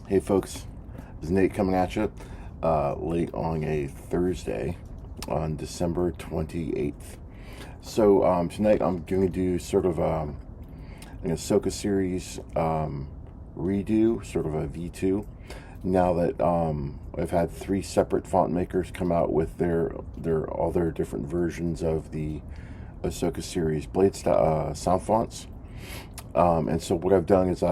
Hey folks, this is Nate coming at you late on a Thursday on December 28th. So tonight I'm going to do sort of an Ahsoka series redo, sort of a V2. Now that I've had 3 separate font makers come out with all their different versions of the Ahsoka series Bladestyles sound fonts. And so what I've done is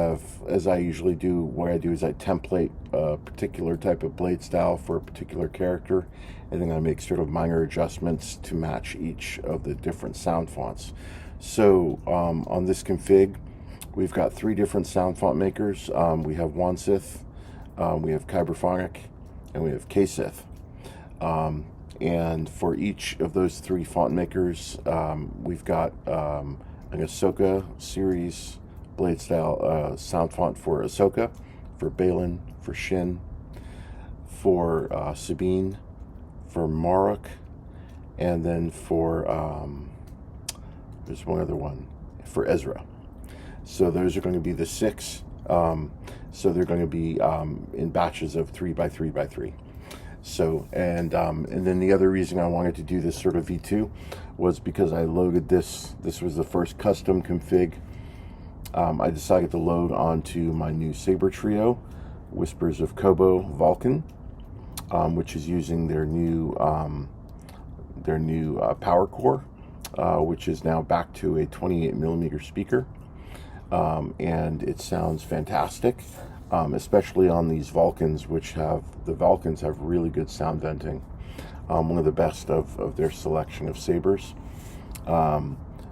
as I usually do, what I do is I template a particular type of blade style for a particular character, and then I make sort of minor adjustments to match each of the different sound fonts. So on this config, we've got 3 different sound font makers. We have JuanSith, we have Kyberphonic, and we have KSith. And for each of those 3 font makers, we've got an Ahsoka series blade style sound font for Ahsoka, for Vahlken, for SHIN, for Sabine, for MARROK, and then for there's one other one for EZRA. So those are going to be the 6. So they're going to be in batches of 3 by 3 by 3. So and then the other reason I wanted to do this sort of V2 was because I loaded this. This was the first custom config I decided to load onto my new SaberTrio, Whispers of Koboh Vahlken, which is using their new power core, which is now back to a 28mm speaker, and it sounds fantastic. Especially on these Vahlkens, the Vahlkens have really good sound venting. One of the best of their selection of sabers.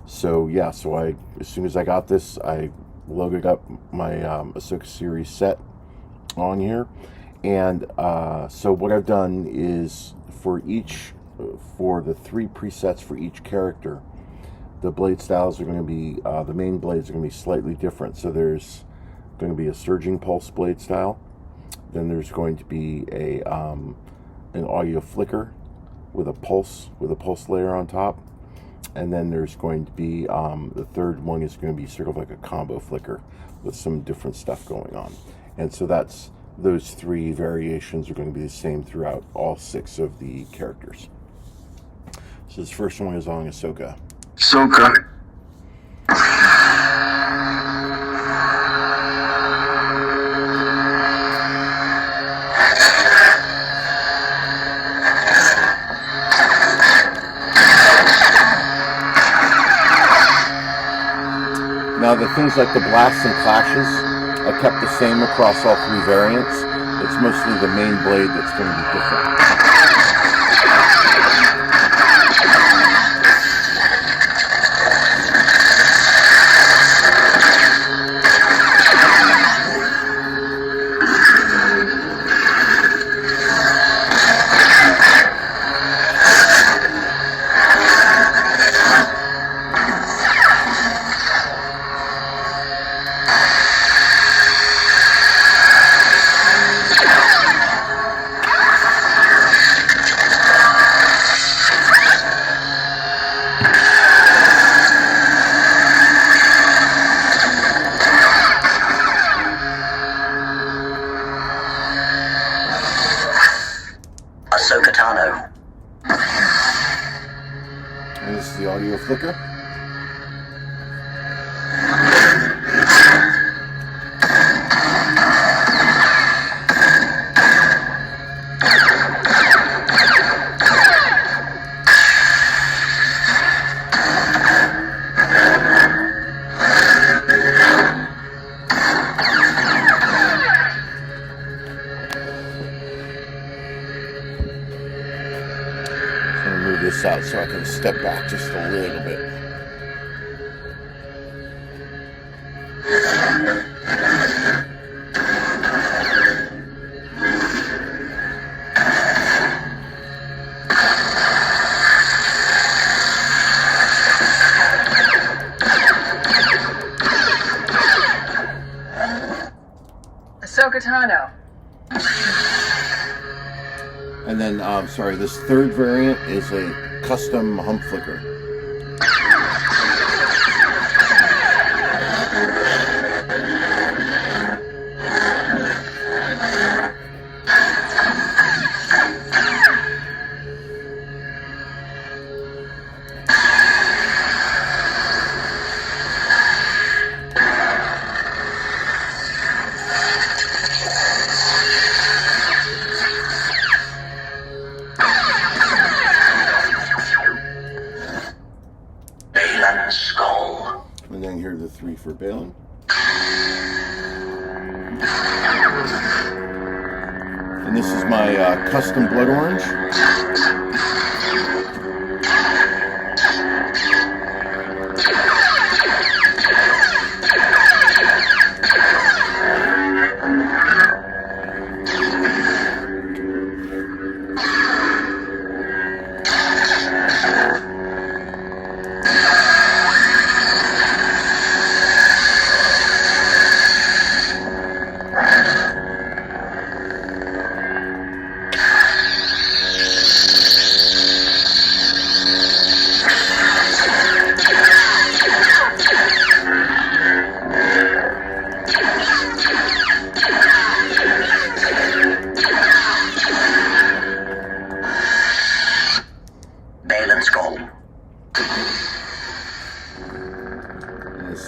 So as soon as I got this, I loaded up my Ahsoka series set on here, and so what I've done is for the 3 presets for each character, the blade styles are going to be the main blades are going to be slightly different. So there's going to be a surging pulse blade style, then there's going to be an audio flicker with a pulse layer on top, and then there's going to be the third one is going to be sort of like a combo flicker with some different stuff going on. And so those 3 variations are going to be the same throughout all 6 of the characters. So this first one is on Ahsoka. Now the things like the blasts and clashes, I kept the same across all 3 variants. It's mostly the main blade that's going to be different. Ahsoka Tano. And this is the audio flicker. Move this out so I can step back just a little bit. Ahsoka Tano. And then, sorry, this third variant is a custom hump flicker. for Balin. And this is my custom blood orange.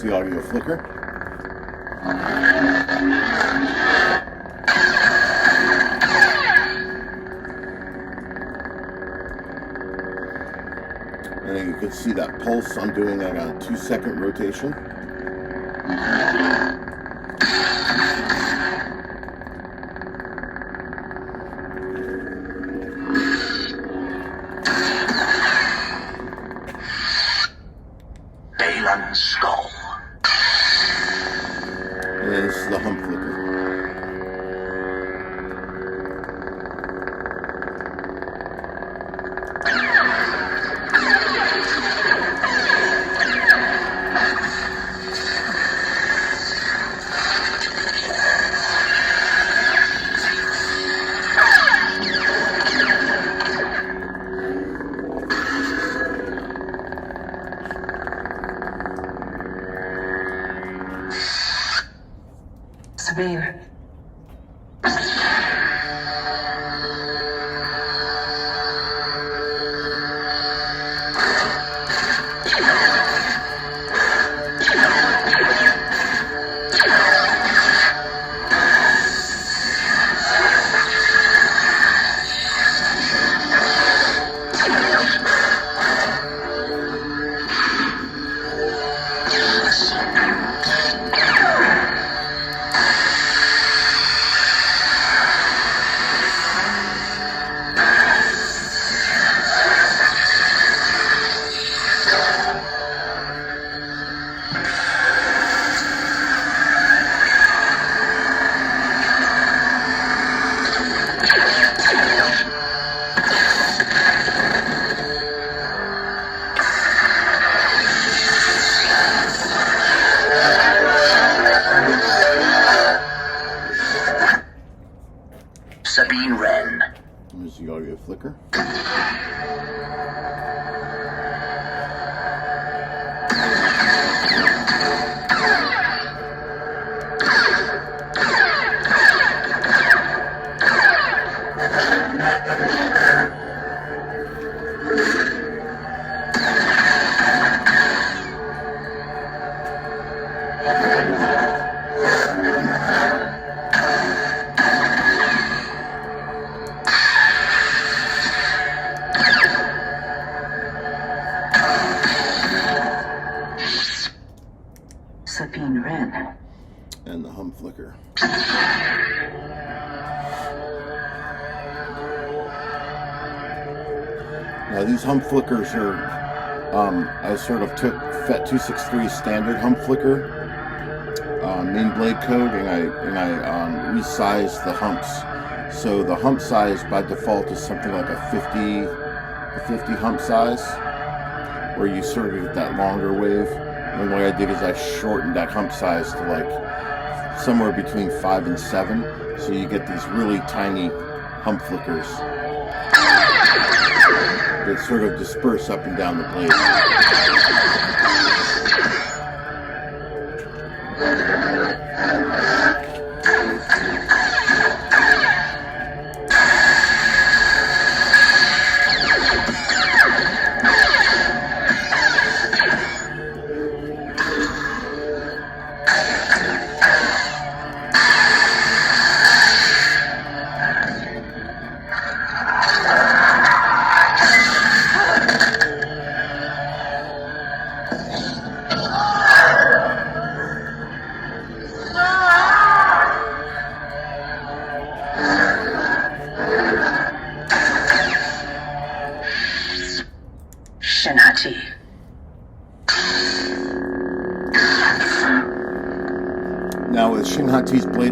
The audio flicker. And then you can see that pulse. I'm doing that on a 2-second rotation. Sun-Skoll. And then this is the hump flicker. Sabine. Sabine Wren. Here's the audio flicker. Sabine Wren. And the hum flicker. Now these hum flickers are, I sort of took FET 263 standard hum flicker, main blade code, and I resized the humps. So the hump size by default is something like a 50 hump size, where you sort of get that longer wave. And what I did is I shortened that hump size to like somewhere between 5 and 7, so you get these really tiny hump flickers that sort of disperse up and down the blade.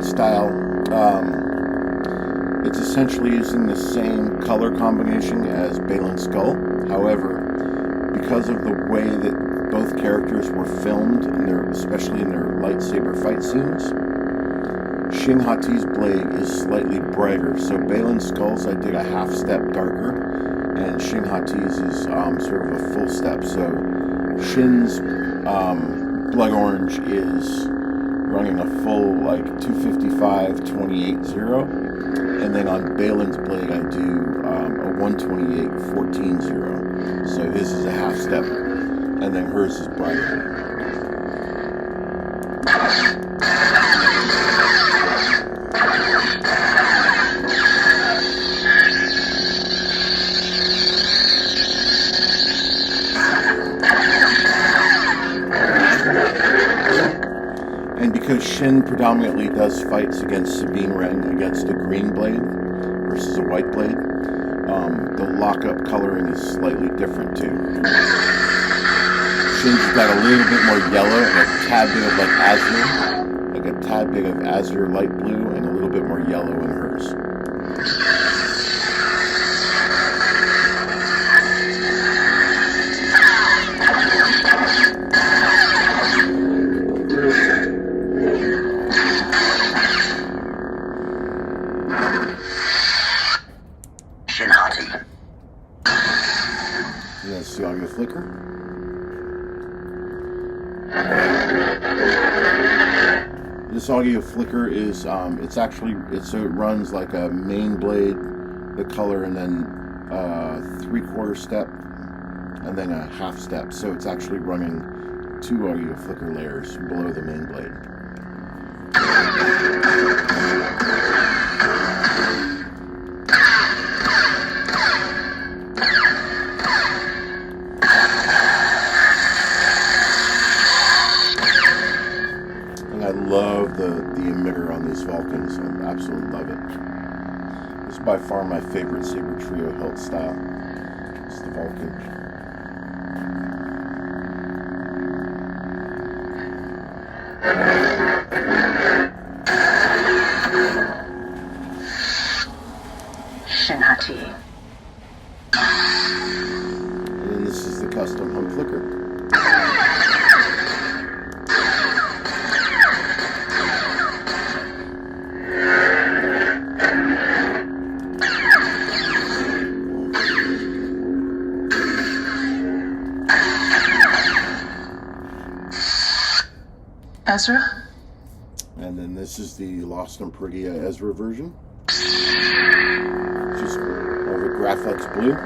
blade style. It's essentially using the same color combination as SaberTrio. However, because of the way that both characters were filmed, especially in their lightsaber fight scenes, Moon-Hati's blade is slightly brighter. So SaberTrio's I did a half step darker, and Moon-Hati's is sort of a full step. So Shin's blood orange is running a full like 255 28-0, and then on Balin's blade I do a 128 14-0. So his is a half step, and then hers is brighter. And because Shin predominantly does fights against Sabine Wren against a green blade versus a white blade, the lockup coloring is slightly different too. Shin's got a little bit more yellow and a tad bit of like azure, like a tad bit of azure light blue, and a little bit more yellow in hers. Moon-Hati. And that's the audio flicker. This audio flicker is, so it runs like a main blade, the color, and then 3/4 step, and then a half step. So it's actually running 2 audio flicker layers below the main blade. I love the emitter on these Vahlkens. I absolutely love it. This is by far my favorite SaberTrio hilt style. It's the Vahlken. Moon-Hati. And then this is the custom hum flicker. EZRA. And then this is the LostOnPeridea EZRA version. Just over Graphex blue.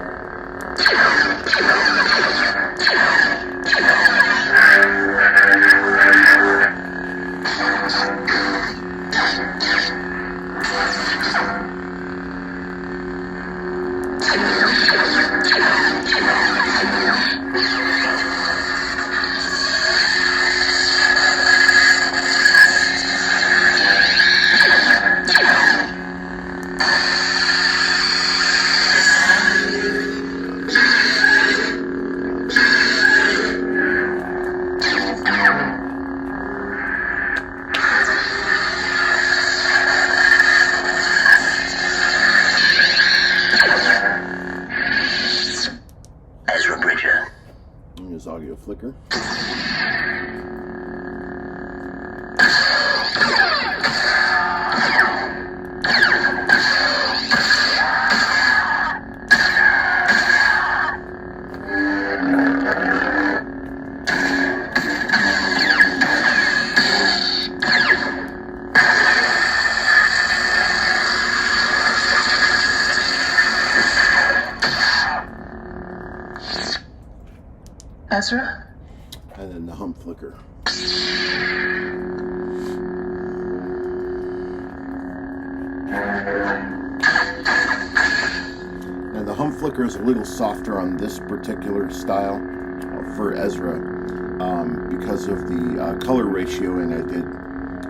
Here's audio flicker. EZRA. And then the hum flicker. And the hum flicker is a little softer on this particular style for EZRA because of the color ratioing I did.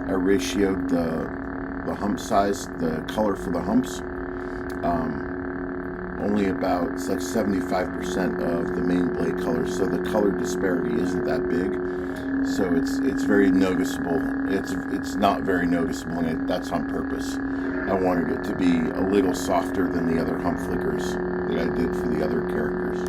I ratioed the hump size, the color for the humps. only about, it's like 75% of the main blade color, so the color disparity isn't that big. So it's very noticeable. It's not very noticeable, and that's on purpose. I wanted it to be a little softer than the other hump flickers that I did for the other characters.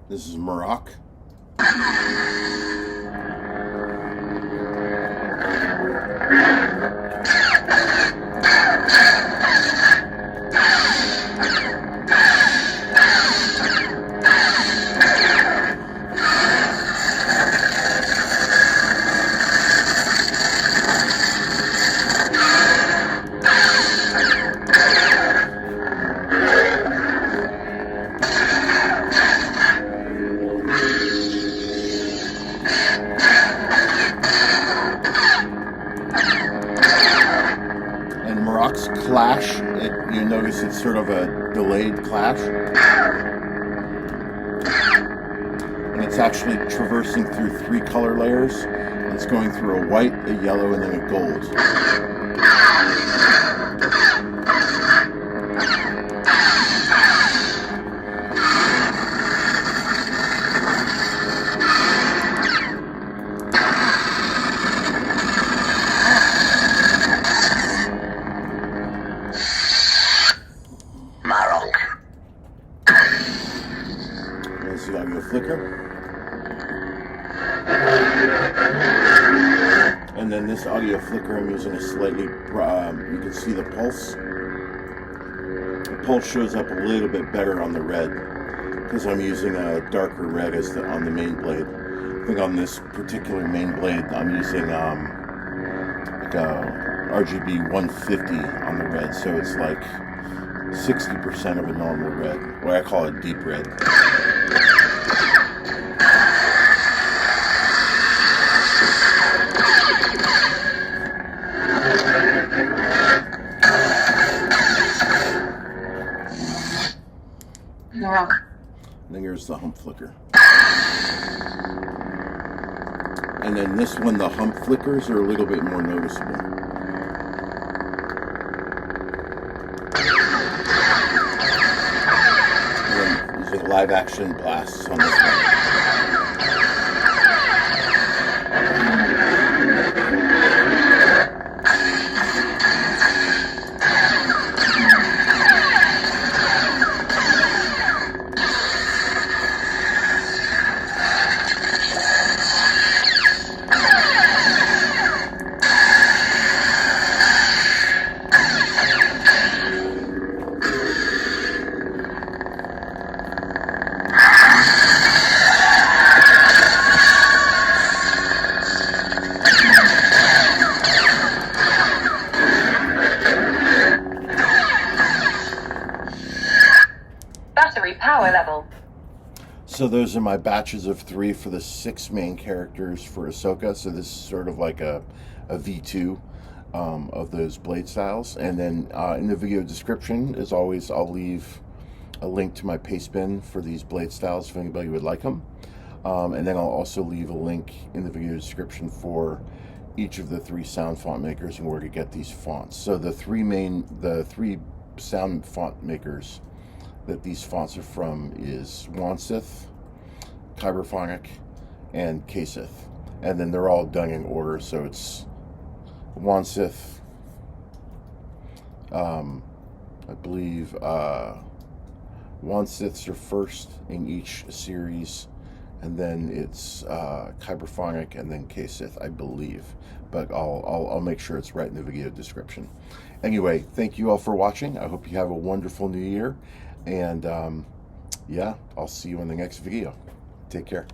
This is MARROK. MARROK's clash, you notice it's sort of a delayed clash. And it's actually traversing through 3 color layers. It's going through a white, a yellow, and then a gold. There's the audio flicker. And then this audio flicker, I'm using a slightly, you can see the pulse. The pulse shows up a little bit better on the red because I'm using a darker red as on the main blade. I think on this particular main blade, I'm using like a RGB 150 on the red, so it's like 60% of a normal red, what I call a deep red. MARROK. And then here's the hump flicker. And then this one, the hump flickers are a little bit more noticeable. And then using live action blasts on this one. Power level. So those are my batches of 3 for the 6 main characters for Ahsoka. So this is sort of like a V2 of those blade styles. And then in the video description, as always, I'll leave a link to my paste bin for these blade styles if anybody would like them. And then I'll also leave a link in the video description for each of the 3 sound font makers and where to get these fonts. So the 3 sound font makers that these fonts are from is JuanSith, Kyberphonic, and KSith. And then they're all done in order, so it's JuanSith, I believe JuanSiths are first in each series, and then it's Kyberphonic and then KSith, I believe. But I'll make sure it's right in the video description. Anyway, thank you all for watching. I hope you have a wonderful new year. And yeah, I'll see you in the next video. Take care.